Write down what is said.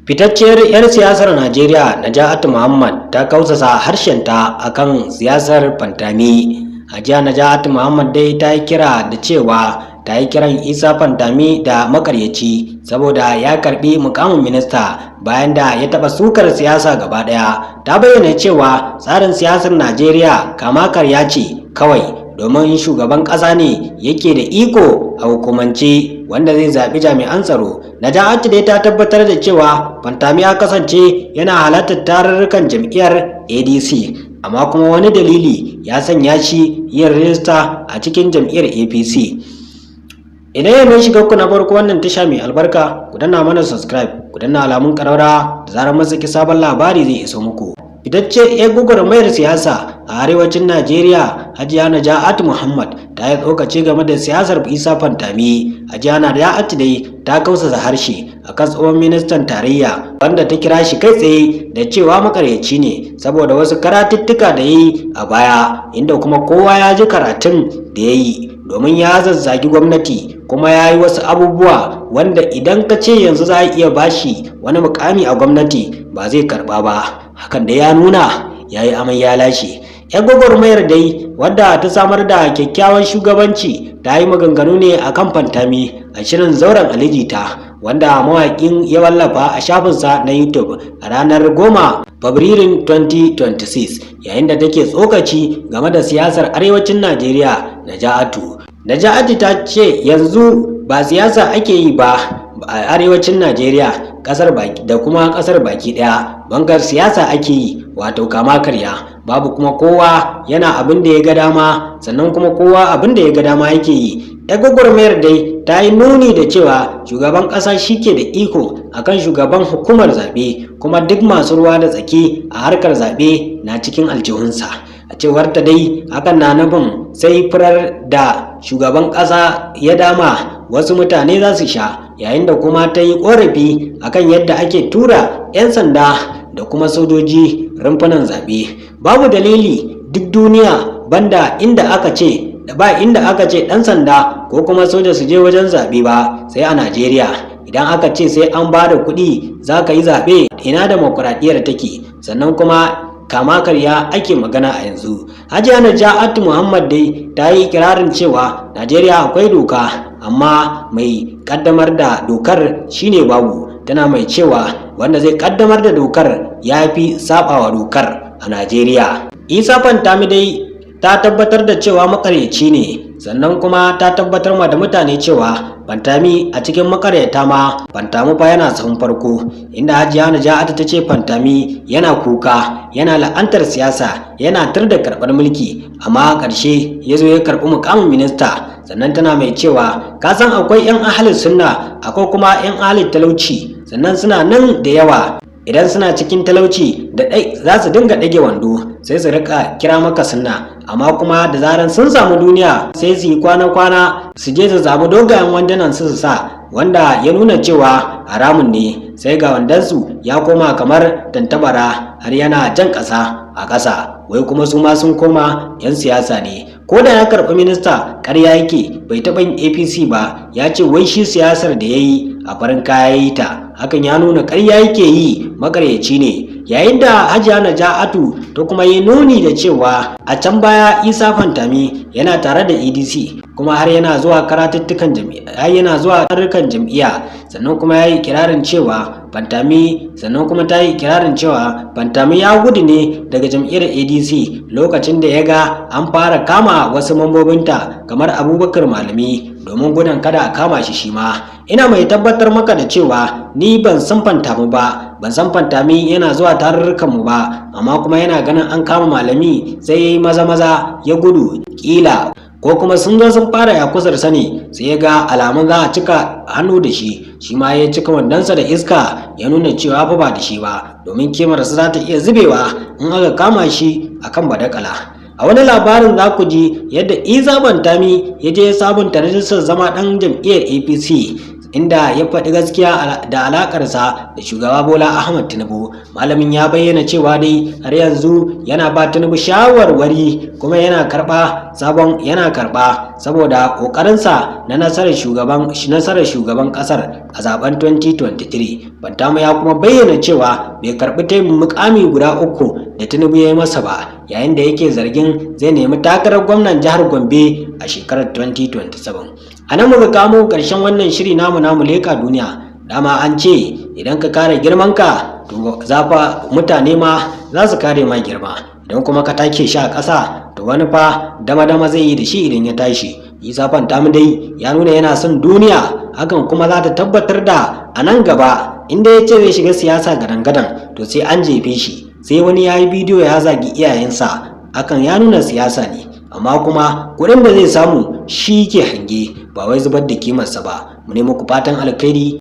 Fitacciyar 'yar siyasar Najeriya Naja'atu Muhammad ta kausasa harshenta akan siyasar Fantami. Hajiya Naja'atu Muhammad dai ta yi kira da cewa ta yi kiran Isa Fantami da makaryaci saboda ya karbi mukamin minista bayan da ya taba sukar siyasa gaba daya. Ta bayyana cewa tsarin siyasar Najeriya kama karya ce kawai, domin shugaban ƙasa ne yake da iko a hukumance wanda zai zaɓi jami'an tsaro. Naja'atu dai ta tabbatar da cewa Fantami ya kasance yana halartar tarurrukan jam'iyyar ADC, amma kuma wani dalili ya sanya shi yin rijista a cikin jam'iyyar APC. Idan yanzu shiga ku na farko wannan tasha mai albarka, ku danna mana subscribe, ku danna alamun ƙararrawa da zarar mun saki sabon labari zai iso muku. Fitacce 'yar gwagwarmayar siyasa a arewacin Najeriya Hajiya Naja'atu Muhammad ta yi tsokaci game da siyasar Isa Fantami. Hajiya Naja'atu dai ta kausasa harshe akan tsohon ministan tarayya wanda ta kira shi kai tsaye da cewa makaryaci ne saboda wasu karatuttuka da yayi a baya, inda kuma kowa ya ji karatun da yayi, domin ya zazzagi gwamnati kuma ya yi wasu abubuwa wanda idan ka ce yanzu za a iya bashi wani mukami a gwamnati ba zai karba ba. Hakan da ya nuna ya yi amai ya lashe. 'Yan gwagwarmayar dai wadda ta samar da kyakkyawan shugabanci ta yi maganganu ne a kan Fantami a shirin zauren alijita wanda mawaƙin ya wallafa a shafinsa na YouTube a ranar 10 Fabrairun 2026, yayin da take tsokaci game da siyasar arewacin Najeriya. Naja'atu ta ce yanzu ba siyasa ake yi ba a arewacin Najeriya da kuma kasar baki daya, bangar siyasa ake yi, wato kama karya. Babu kuma kowa yana abin da ya ga dama, sannan kuma kowa abin da ya ga dama yake yi. Yar gwagwarmayar dai ta yi nuni da cewa shugaban ƙasa shike da iko akan shugaban hukumar zaɓe, kuma duk masu ruwa da tsaki a harkar zaɓe na cikin aljihunsa. A cewar ta dai hakan na nufin sai furar da shugaban ƙasa ya dama wasu mutane za su sha, yayin da kuma ta yi ƙorafi akan yadda ake tura 'yan sanda da kuma sojoji rumfunan zaɓe. Babu dalili duk duniya banda inda aka ce ɗan sanda ko kuma soja su je wajen zaɓe ba sai a Najeriya. Idan aka ce sai an ba da kuɗi za ka yi zaɓe, ina demokuraɗiyyar take? Sannan kuma kama karya ake magana a yanzu. Hajiya Naja'atu Muhammad dai ta yi ikirarin cewa Najeriya akwai doka, amma mai kaddamar da dokar shine babu. Tana mai cewa wanda zai kaddamar da dokar ya fi sabawa dokar a Najeriya. Isa Fantami dai ta tabbatar da cewa makaryaci ne, sannan kuma ta tabbatar ma da mutane cewa Fantami a cikin makaryata ma Fantami fa yana sahun farko, inda Hajiya Naja'atu ta ce Fantami yana kuka, yana la'antar siyasa, yana tar da karɓar mulki, amma a ƙarshe ya zo ya karɓi mukamin minista. Sannan tana mai cewa ka san akwai 'yan ahalin sunna, akwai kuma 'yan ahalin talauci, sannan suna nan da yawa. Idan suna cikin talauci da za su dinga ɗage wando sai su rika kira maka sunna, amma kuma da zaran sun samu duniya sai su yi kwana-kwana su je su samu dogayen wandunan su sa, wanda ya nuna cewa haramun ne, sai ga wandansu ya koma kamar tantabara har yana jan ƙasa a ƙasa, wai kuma su ma sun koma 'yan siyasa ne. Ko da ya karɓi minista ƙarya yake, bai taɓa yin APC ba, ya ce wai shi siyasar da ya yi a farin kaya ya yi ta, hakan ya nuna ƙarya yake yi, makaryaci ne. Yayin da Hajiya Naja'atu ta kuma yi nuni da cewa a can baya Isa Fantami yana tare da ADC, kuma har yana zuwa karatuttukan jam'iyya, sannan kuma ya yi kirarin cewa Fantami ya gudu ne daga jam'iyyar ADC lokacin da ya ga an fara kama wasu mambobinta kamar Abubakar Malami, domin gudun kada a kama shi ma. Ina mai tabbatar maka da cewa ni ban san Fantami ba, ban san Fantami yana zuwa tarurrukan mu ba, amma kuma yana ganin an kama Malami sai yayi maza ya gudu, kila ko kuma sun zo sun fara yakusar sani sai ya ga alamun za a cika hannu da shi ma ya cika wandansa da iska, ya nuna cewa fa ba da shi ba, domin kimarsa za ta iya zubewa in aka kama shi akan badakala. A wani labarin za ku ji yadda Isa Fantami ya je sabunta rajistar zama ɗan jam'iyyar APC, inda ya faɗi gaskiya da alakarsa da shugaba Bola Ahmed Tinubu. Malamin ya bayyana cewa dai har yanzu yana ba Tinubu shawarwari kuma yana karba saboda kokarinsa na nasarar shugaban kasar a zaben 2023. Fantami ya kuma bayyana cewa bai karbi taimin mukami guda 3 da Tinubu ya yi masa ba, yayin da yake zargin zai nemi takarar gwamnan jihar Gombe a shekarar 2027. A nan muka kamo ƙarshen wannan shiri namu leka duniya. Dama an ce idan ka kare girmanka to mutane ma za su kare ma girma, idan kuma ka take shi a ƙasa to wani fa dama zai yi da shi idan ya tashi. Isa Fantami dai ya nuna yana son duniya, hakan kuma za ta tabbatar da a nan gaba inda ya ce zai shiga siyasa gadan-gadan to sai an jefe shi, sai wani ya yi bidiyo ya zagi iyayensa, hakan ya nuna siyasa ne, amma kuma kuɗin da zai samu shi ke hange ba wai zubar da kimarsa ba. Mu nemi ku fatan alkhairi.